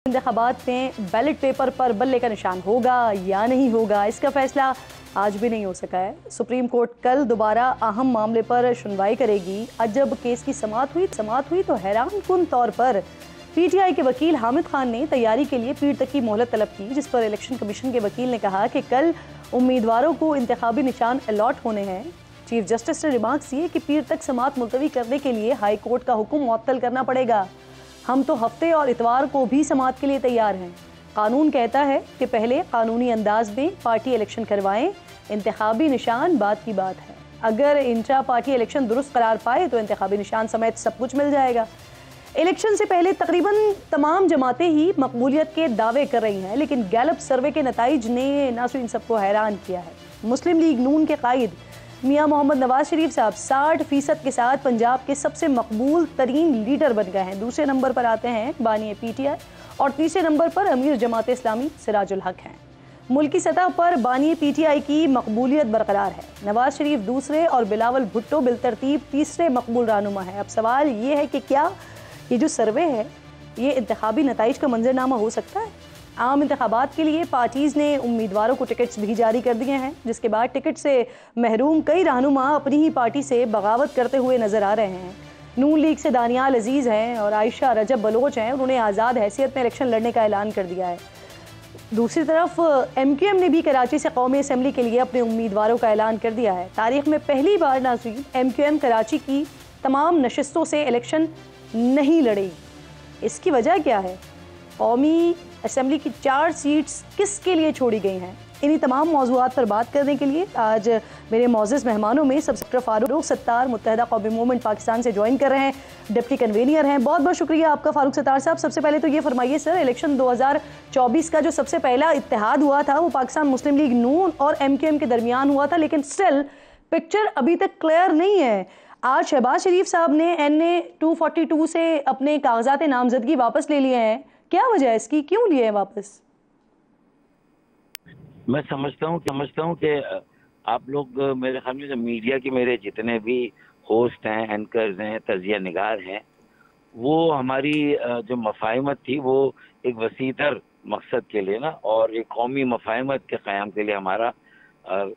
इंतखाबात में ballot paper पर बल्ले का निशान होगा या नहीं होगा, इसका फैसला आज भी नहीं हो सका है। सुप्रीम कोर्ट कल दोबारा अहम मामले पर सुनवाई करेगी। आज जब केस की समाअत हुई तो हैरान कुन तौर पर पीटीआई के वकील हामिद खान ने तैयारी के लिए पीर तक की मोहलत तलब की, जिस पर इलेक्शन कमीशन के वकील ने कहा कि कल उम्मीदवारों को इंतखाबी निशान अलॉट होने हैं। चीफ जस्टिस ने रिमार्क्स किए कि पीर तक समाअत मुलतवी करने के लिए हाई कोर्ट का हुक्म मुअत्तल करना पड़ेगा। हम तो हफ्ते और इतवार को भी समाअत के लिए तैयार हैं। कानून कहता है कि पहले कानूनी अंदाज में पार्टी इलेक्शन करवाएं, इंतखाबी निशान बाद की बात है। अगर इंट्रा पार्टी इलेक्शन दुरुस्त करार पाए तो इंतखाबी निशान समेत सब कुछ मिल जाएगा। इलेक्शन से पहले तकरीबन तमाम जमातें ही मकबूलियत के दावे कर रही हैं, लेकिन गैलप सर्वे के नताइज ने ना सिर्फ इन सबको हैरान किया है। मुस्लिम लीग नून के कायद मियां मोहम्मद नवाज शरीफ साहब 60% के साथ पंजाब के सबसे मकबूल तरीन लीडर बन गए हैं। दूसरे नंबर पर आते हैं बानी पीटीआई और तीसरे नंबर पर अमीर जमात इस्लामी सिराजुल हक हैं। मुल्की सतह पर बानी पीटीआई की मकबूलियत बरकरार है। नवाज शरीफ दूसरे और बिलावल भुट्टो बिलतरतीब तीसरे मकबूल रहनुमा है। अब सवाल ये है कि क्या ये जो सर्वे है ये इंतखाबी नताइज का मंजरनामा हो सकता है? आम इंतखाबात के लिए पार्टीज़ ने उम्मीदवारों को टिकट्स भी जारी कर दिए हैं, जिसके बाद टिकट से महरूम कई रहनुमा अपनी ही पार्टी से बगावत करते हुए नजर आ रहे हैं। नून लीग से दानियाल अजीज़ हैं और आयशा रजब बलोच हैं, उन्होंने आज़ाद हैसियत में इलेक्शन लड़ने का ऐलान कर दिया है। दूसरी तरफ एमक्यूएम ने भी कराची से कौमी असम्बली के लिए अपने उम्मीदवारों का ऐलान कर दिया है। तारीख में पहली बार नाज़रीन एमक्यूएम कराची की तमाम नशिस्तों से इलेक्शन नहीं लड़ेगी। इसकी वजह क्या है? कौमी असम्बली की 4 सीट्स किसके लिए छोड़ी गई हैं? इन्हीं तमाम मौज़ूआत पर बात करने के लिए आज मेरे मौजूद मेहमानों में सब सेक्रेटरी फारूक सत्तार मुत्तहिदा कौमी मूवमेंट पाकिस्तान से ज्वाइन कर रहे हैं, डिप्टी कन्वीनर हैं। बहुत बहुत शुक्रिया आपका फारूक सत्तार साहब। सबसे पहले तो ये फरमाइए सर, इलेक्शन 2024 का जो सबसे पहला इत्तेहाद हुआ था वो पाकिस्तान मुस्लिम लीग नून और एमक्यूएम के दरमियान हुआ था, लेकिन स्टिल पिक्चर अभी तक क्लियर नहीं है। आज शहबाज शरीफ साहब ने NA 242 से अपने कागजात नामजदगी वापस ले लिए हैं। क्या वजह है इसकी, क्यों लिए हैं वापस? मैं समझता हूँ कि आप लोग मेरे ख्याल में मीडिया के मेरे जितने भी होस्ट हैं, एंकर्स हैं, तजिया निगार हैं, वो हमारी जो मफाहिमत थी वो एक वसीतर मकसद के लिए ना और एक कौमी मफाहिमत के क़याम के लिए हमारा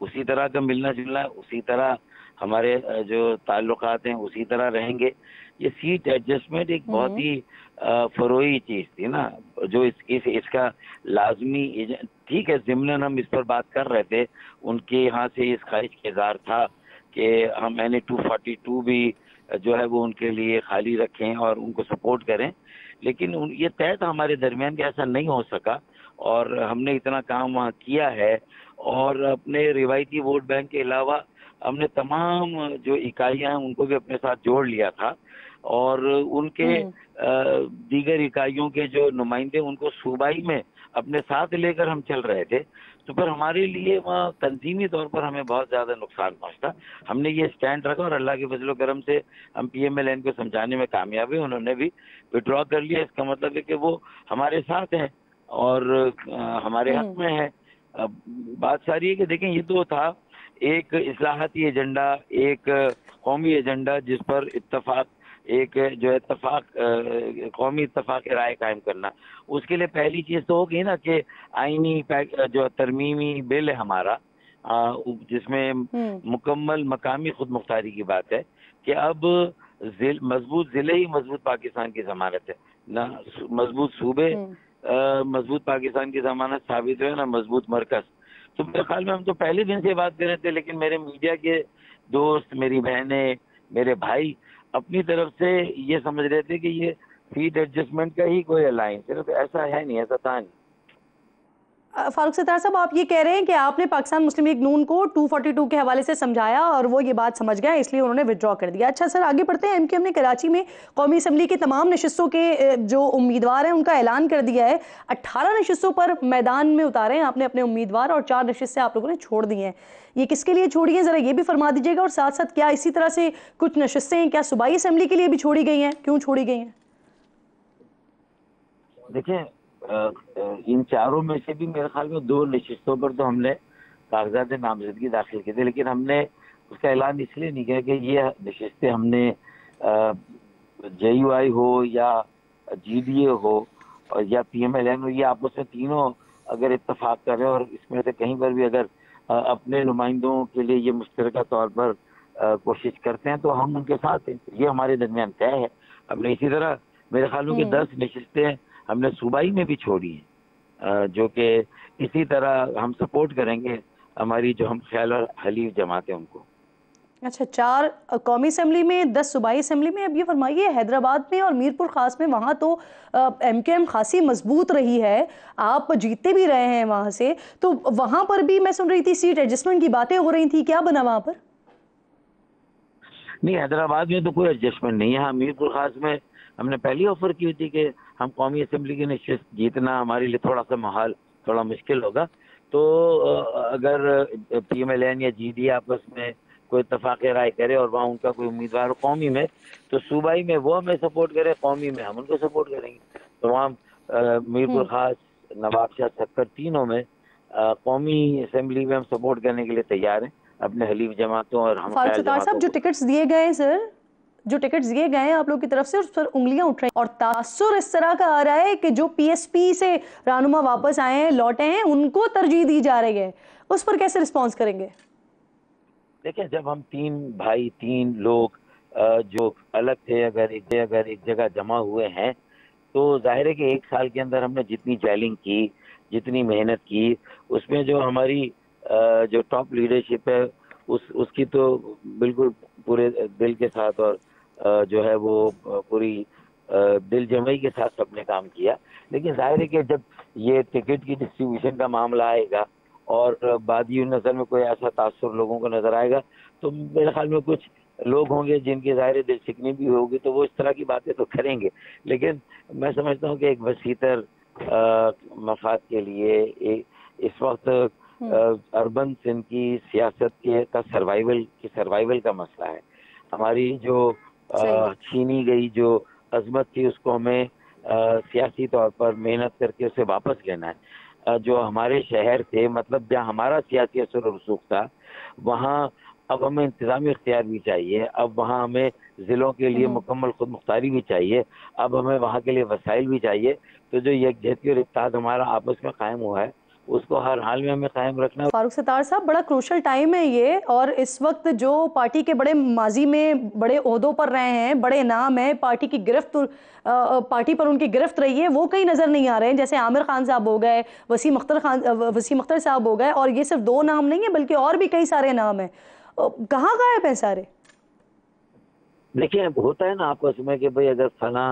उसी तरह का मिलना जुलना, उसी तरह हमारे जो ताल्लुकात हैं उसी तरह रहेंगे। ये सीट एडजस्टमेंट एक बहुत ही फरोई चीज़ थी ना, जो इसका लाजमी, ठीक है, ज़िम्नन हम इस पर बात कर रहे थे, उनके यहाँ से इस ख्वाहिश का इज़हार था कि हम NA 242 भी जो है वो उनके लिए खाली रखें और उनको सपोर्ट करें, लेकिन ये तय था हमारे दरमियान कि ऐसा नहीं हो सका और हमने इतना काम वहाँ किया है और अपने रिवायती वोट बैंक के अलावा हमने तमाम जो इकाइयाँ हैं उनको भी अपने साथ जोड़ लिया था और उनके दीगर इकाइयों के जो नुमाइंदे उनको सूबाई में अपने साथ लेकर हम चल रहे थे। तो फिर हमारे लिए वहाँ तंजीमी तौर पर हमें बहुत ज़्यादा नुकसान पहुँचता। हमने ये स्टैंड रखा और अल्लाह के फजल करम से हम PMLN को समझाने में कामयाब हुए, उन्होंने भी विड्रॉ कर लिया। इसका मतलब है कि वो हमारे साथ हैं और हमारे हक में है। बात सारी है कि देखें, ये तो था एक इस्लाहाती एजेंडा, एक कौमी एजेंडा जिस पर इत्तफाक, एक जो इत्तफाक कौमी इत्तफाक राय कायम करना, उसके लिए पहली चीज़ तो होगी ना कि आईनी जो तरमीमी बिल है हमारा, जिसमें मुकम्मल मकामी खुद मुख्तारी की बात है कि अब मजबूत ज़िले ही मजबूत पाकिस्तान की ज़मानत है ना, मजबूत सूबे मजबूत पाकिस्तान की ज़मानत साबित है ना मजबूत मरकज़। तो मेरे ख्याल में हम तो पहले दिन से बात कर रहे थे, लेकिन मेरे मीडिया के दोस्त, मेरी बहनें, मेरे भाई अपनी तरफ से ये समझ रहे थे कि ये सीट एडजस्टमेंट का ही कोई अलायंस है, तो ऐसा है नहीं, ऐसा था नहीं। फारूक सत्तार साहब, आप ये कह रहे हैं कि आपने पाकिस्तान मुस्लिम लीग नून को 242 के हवाले से समझाया और वो ये बात समझ गया, इसलिए उन्होंने विड्रॉ कर दिया। अच्छा सर, आगे बढ़ते हैं। एमक्यूएम ने कराची में कौमी असम्बली के तमाम नशिस्तों के जो उम्मीदवार हैं उनका ऐलान कर दिया है। 18 नशिस्तों पर मैदान में उतारे हैं आपने अपने उम्मीदवार और 4 नशिस्तें आप लोगों ने छोड़ दी हैं। ये किसके लिए छोड़ी हैं, ज़रा ये भी फरमा दीजिएगा। और साथ साथ क्या इसी तरह से कुछ नशिस्तें क्या सूबाई असम्बली के लिए भी छोड़ी गई हैं, क्यों छोड़ी गई हैं? देखिए, इन चारों में से भी मेरे ख्याल में 2 नशिस्तों पर तो हमने कागजात नामजदगी दाखिल की थी, लेकिन हमने उसका ऐलान इसलिए नहीं किया कि ये नशिस्तें हमने JUI हो या GDA हो और या PMLN, ये आपस में तीनों अगर इत्तेफाक करें और इसमें से कहीं पर भी अगर अपने नुमाइंदों के लिए ये मुश्तरका तौर पर कोशिश करते हैं तो हम उनके साथ हैं, ये हमारे दरमियान तय है। हमने इसी तरह मेरे ख्यालों की 10 नशिस्तें हमने सूबाई में भी छोड़ी हैं, जो कि इसी तरह हम सपोर्ट करेंगे हमारी जो हम ख्याल और हलीफ जमात है उनको। अच्छा, 4 कौमी असेंबली में, 10 सूबाई असेंबली में। अब ये फरमाइए, हैदराबाद में और मीरपुर खास में वहाँ तो MKM खासी मजबूत रही है, आप जीतते भी रहे हैं वहाँ से, तो वहाँ पर भी मैं सुन रही थी सीट एडजस्टमेंट की बातें हो रही थी, क्या बना वहाँ पर? नहीं, हैदराबाद में तो कोई एडजस्टमेंट नहीं है। हाँ, मीरपुर खास में हमने पहली ऑफर की थी कि हम कौमी असेंबली की नशिस्त जीतना हमारे लिए थोड़ा सा माहौल थोड़ा मुश्किल होगा, तो अगर PMLN या GD आपस में कोई इत्तेफाक राय करे और वहाँ उनका कोई उम्मीदवार हो कौमी में, तो सूबाई में वो हमें सपोर्ट करे, कौमी में हम उनको सपोर्ट करेंगे। तो वहाँ मीरपुर खास, नवाबशाह, सक्कर तीनों में कौमी असेंबली में हम सपोर्ट करने के लिए तैयार हैं अपने हलीफ जमातों और हम फारूक सत्तार साहब, जो टिकट्स दिए गए हैं सर, जो टिकट्स दिए गए हैं आप लोग की तरफ से, उस पर उंगलियां उठ रही हैं और तासुर इस तरह का आ रहा है कि जो PSP से रहनुमा वापस आए हैं, लौटे हैं, उनको तरजीह दी जा रही है, उस पर कैसे रिस्पॉन्स करेंगे? देखिए, जब हम 3 भाई 3 लोग जो अलग थे अगर एक जगह जमा हुए हैं, तो जाहिर है कि 1 साल के अंदर हमने जितनी जेलिंग की, जितनी मेहनत की, उसमें जो हमारी जो टॉप लीडरशिप है उसकी तो बिल्कुल पूरे दिल के साथ और जो है वो पूरी दिल जमाई के साथ सबने काम किया। लेकिन जाहिर है कि जब ये टिकट की डिस्ट्रीब्यूशन का मामला आएगा और बादी नज़र में कोई ऐसा तासुर लोगों को नजर आएगा, तो मेरे ख्याल में कुछ लोग होंगे जिनकी ज़ाहिर दिल चिकनी भी होगी, तो वो इस तरह की बातें तो करेंगे। लेकिन मैं समझता हूँ कि एक वसीतर मफाद के लिए इस वक्त अर्बन सिंध की सियासत के का सर्वाइवल का मसला है। हमारी जो छीनी गई जो अजमत थी उसको हमें सियासी तौर पर मेहनत करके उसे वापस लेना है। जो हमारे शहर थे, मतलब जहाँ हमारा सियासी असर और रसूख था, वहाँ अब हमें इंतजामी इख्तियार भी चाहिए, अब वहाँ हमें ज़िलों के लिए मुकम्मल खुद मुख्तारी भी चाहिए, अब हमें वहाँ के लिए वसाइल भी चाहिए। तो जो यकजहती और इत्तेहाद हमारा आपस में कायम हुआ है, उसको हर हाल में हमें कायम रखना। फारूक सत्तार साहब, बड़ा क्रूशल टाइम है ये, और इस वक्त जो पार्टी के बड़े माजी में बड़े ओहदों पर रहे हैं, बड़े नाम है, पार्टी की गिरफ्त, पार्टी पर उनकी गिरफ्त रही है, वो कहीं नजर नहीं आ रहे हैं। जैसे आमिर खान साहब हो गए, वसीम अख्तर साहब हो गए, और ये सिर्फ 2 नाम नहीं है बल्कि और भी कई सारे नाम हैं। कहाँ गायब हैं सारे? देखिए, होता है ना आपस में कि भाई अगर फला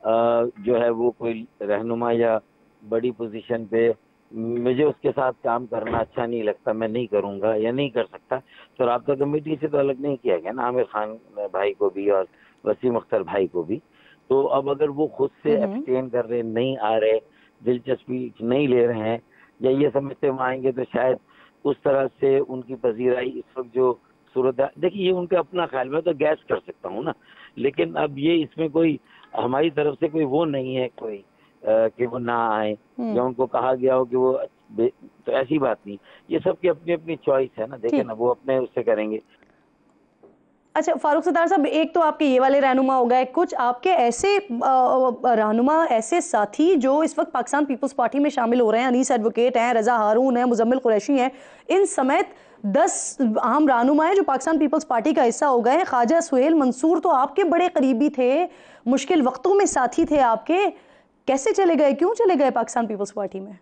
जो है वो कोई रहनुमा या बड़ी पोजीशन पे, मुझे उसके साथ काम करना अच्छा नहीं लगता, मैं नहीं करूंगा या नहीं कर सकता, तो राब्ता कमेटी से तो अलग नहीं किया गया ना आमिर खान भाई को भी और वसीम अख्तर भाई को भी। तो अब अगर वो खुद से एब्सटेन कर रहे, नहीं आ रहे, दिलचस्पी नहीं ले रहे हैं, या ये समझते हुए आएंगे, तो शायद उस तरह से उनकी पजीराई इस वक्त जो सूरत है, देखिए ये उनका अपना ख्याल, में तो गैस कर सकता हूँ ना, लेकिन अब ये इसमें कोई हमारी तरफ से कोई वो नहीं है कोई कि वो ना आए या उनको कहा गया हो कि वो, तो ऐसी बात नहीं, ये सबकी अपनी अपनी चॉइस है ना, देखे ना वो अपने उससे करेंगे। अच्छा फारूक सत्तार साहब, एक तो आपके ये वाले रहनुमा हो गए, कुछ आपके ऐसे रहनुमा, ऐसे साथी जो इस वक्त पाकिस्तान पीपल्स पार्टी में शामिल हो रहे हैं, अनीस एडवोकेट हैं, रजा हारून हैं, मुजम्मिल कुरैशी हैं, इन समेत 10 अहम रहनुमा हैं जो पाकिस्तान पीपल्स पार्टी का हिस्सा हो गए हैं। ख्वाजा सुहेल मंसूर तो आपके बड़े करीबी थे, मुश्किल वक्तों में साथी थे आपके, कैसे चले गए, क्यों चले गए पाकिस्तान पीपल्स पार्टी में?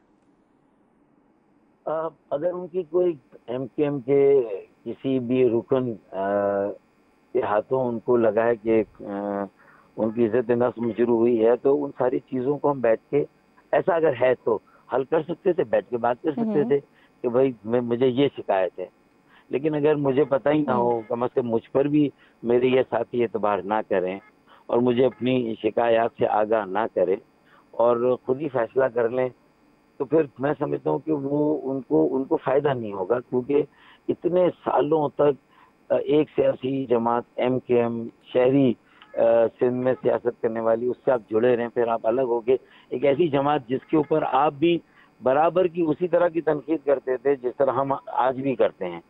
अगर उनकी कोई MKM के किसी भी रुकन के हाथों उनको लगा है कि उनकी इज्जत नफ्स मुजरू हुई है, तो उन सारी चीज़ों को हम बैठ के, ऐसा अगर है तो हल कर सकते थे, बैठ के बात कर सकते थे कि भाई मुझे ये शिकायत है। लेकिन अगर मुझे पता ही ना हो, कम से कम मुझ पर भी मेरे ये साथी एतबार ना करें और मुझे अपनी शिकायत से आगाह ना करें और खुद ही फैसला कर लें, तो फिर मैं समझता हूँ कि वो उनको फायदा नहीं होगा, क्योंकि इतने सालों तक एक सियासी जमात MKM शहरी सिंध में सियासत करने वाली, उससे आप जुड़े रहें, फिर आप अलग हो गए, एक ऐसी जमात जिसके ऊपर आप भी बराबर की उसी तरह की तनकीद करते थे जिस तरह हम आज भी करते हैं,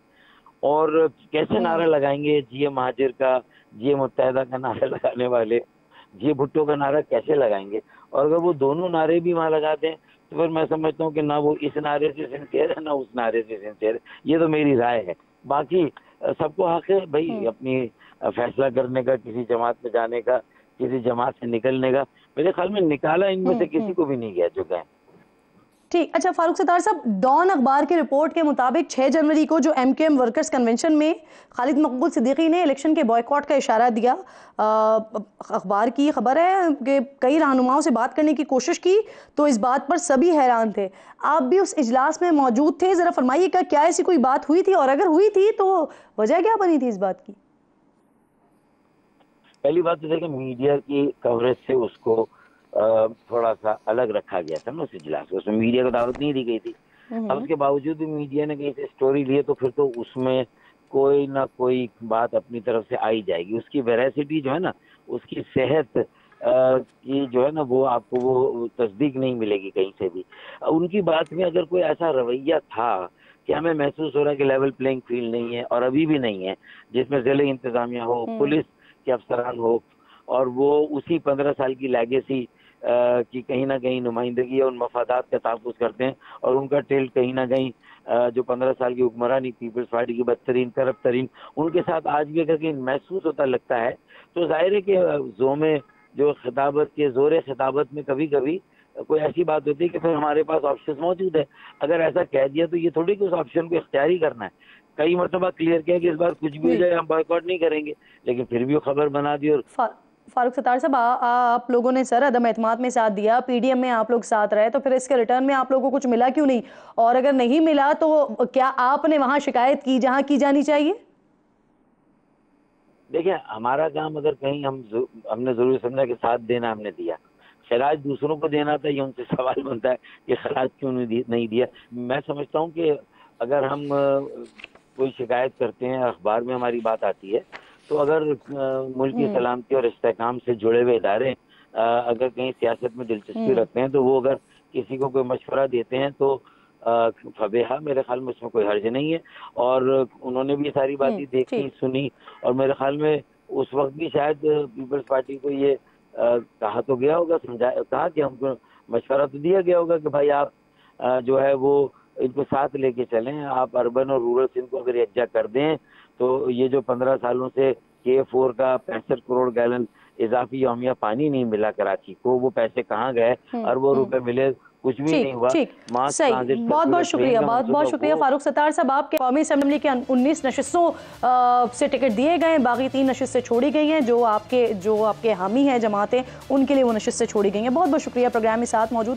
और कैसे नारा लगाएंगे, जिए महाजिर का, जिए मुत्तहदा का नारा लगाने वाले, जिए भुट्टो का नारा कैसे लगाएंगे, और अगर वो दोनों नारे भी वहाँ लगाते हैं तो फिर मैं समझता हूँ कि ना वो इस नारे से सिंसियर है ना उस नारे से सिंसियर है। ये तो मेरी राय है। बाकी सबको हक है भाई अपनी फैसला करने का, किसी जमात में जाने का, किसी जमात से निकलने का। मेरे ख्याल में निकाला इनमें से किसी को भी नहीं गया जो गए। ठीक। अच्छा फारूक सत्तार साहब, डॉन अखबार की रिपोर्ट के मुताबिक 6 जनवरी को जो एमकेएम वर्कर्स कन्वेंशन में खालिद मकबूल सिद्दीकी ने इलेक्शन के बॉयकॉट का इशारा दिया, अखबार की खबर है कि कई रहनुमाओं से बात करने की कोशिश की तो इस बात पर सभी हैरान थे। आप भी उस इजलास में मौजूद थे, जरा फरमाइएगा क्या ऐसी कोई बात हुई थी, और अगर हुई थी तो वजह क्या बनी थी इस बात की? पहली बात तो देखिए, मीडिया की कवरेज से उसको थोड़ा सा अलग रखा गया था ना उस इजलास को। उसमें मीडिया को दावत नहीं दी गई थी। अब उसके बावजूद भी मीडिया ने कहीं से स्टोरी ली है तो फिर तो उसमें कोई ना कोई बात अपनी तरफ से आई जाएगी। उसकी वेरासिटी जो है ना, उसकी सेहत की जो है ना, वो आपको वो तस्दीक नहीं मिलेगी कहीं से भी। उनकी बात में अगर कोई ऐसा रवैया था कि हमें महसूस हो रहा है कि लेवल प्लेइंग फील्ड नहीं है, और अभी भी नहीं है, जिसमें जिले इंतजामिया हो, पुलिस के अफसरान हो, और वो उसी 15 साल की लेगेसी की कहीं ना कहीं नुमाइंदगी और उन मफादात का तहफ़्फ़ुज़ करते हैं, और उनका टिल्ट कहीं ना कहीं जो 15 साल की हुक्मरानी पीपल्स पार्टी की बदतरीन करप्ट तरीन, उनके साथ आज भी अगर कहीं महसूस होता लगता है तो जाहिर है कि जोमे जो खिताबत के ज़ोर खिताबत में कभी कभी कोई ऐसी बात होती है कि फिर हमारे पास ऑप्शन मौजूद है। अगर ऐसा कह दिया तो ये थोड़ी कि उस ऑप्शन को इख्तियारी करना है। कई मरतबा क्लियर किया कि इस बार कुछ भी हो जाए हम बॉयकॉट नहीं करेंगे, लेकिन फिर भी वो खबर बना दी। और फारूक सत्तार साहब, आप लोगों ने सर अदम एतमाद में साथ दिया, पीडीएम में आप लोग साथ रहे, तो फिर इसके रिटर्न में आप लोगों को कुछ मिला क्यों नहीं? और अगर नहीं मिला तो क्या आपने वहां शिकायत की जहां की जानी चाहिए? देखिए, हमारा काम अगर कहीं हमने जरूर समझा कि साथ देना, हमने दिया। खराज दूसरों को देना था, ये उनसे सवाल बनता है कि खराज क्यों नहीं दिया। मैं समझता हूँ कि अगर हम कोई शिकायत करते हैं, अखबार में हमारी बात आती है, तो अगर मुल्क की सलामती और इस्तेहकाम से जुड़े हुए इदारे अगर कहीं सियासत में दिलचस्पी रखते हैं तो वो अगर किसी को कोई मशवरा देते हैं तो फबेहा, मेरे ख्याल में उसमें कोई हर्ज नहीं है। और उन्होंने भी सारी बातें देखी सुनी, और मेरे ख्याल में उस वक्त भी शायद पीपल्स पार्टी को ये कहा तो गया होगा, कहा कि हमको मशवरा तो दिया गया होगा कि भाई आप जो है वो इनको साथ लेके चलें, आप अर्बन और रूरल से इनको अगर यकजा कर दें तो ये जो 15 सालों से K4 का 65 करोड़ गैलन इजाफी यौमिया पानी नहीं मिला कराची को, वो पैसे कहाँ गए? अरबों रुपए मिले, कुछ भी नहीं हुआ। सही, बहुत बहुत शुक्रिया, बहुत बहुत शुक्रिया फारूक सत्तार साहब। आपके कौमी असेंबली के 19 नशिस्तों से टिकट दिए गए हैं, बाकी 3 नशिस्तें छोड़ी गई हैं। जो आपके हामी हैं जमातें, उनके लिए वो नशिस्तें छोड़ी गई हैं। बहुत बहुत शुक्रिया प्रोग्राम में साथ मौजूद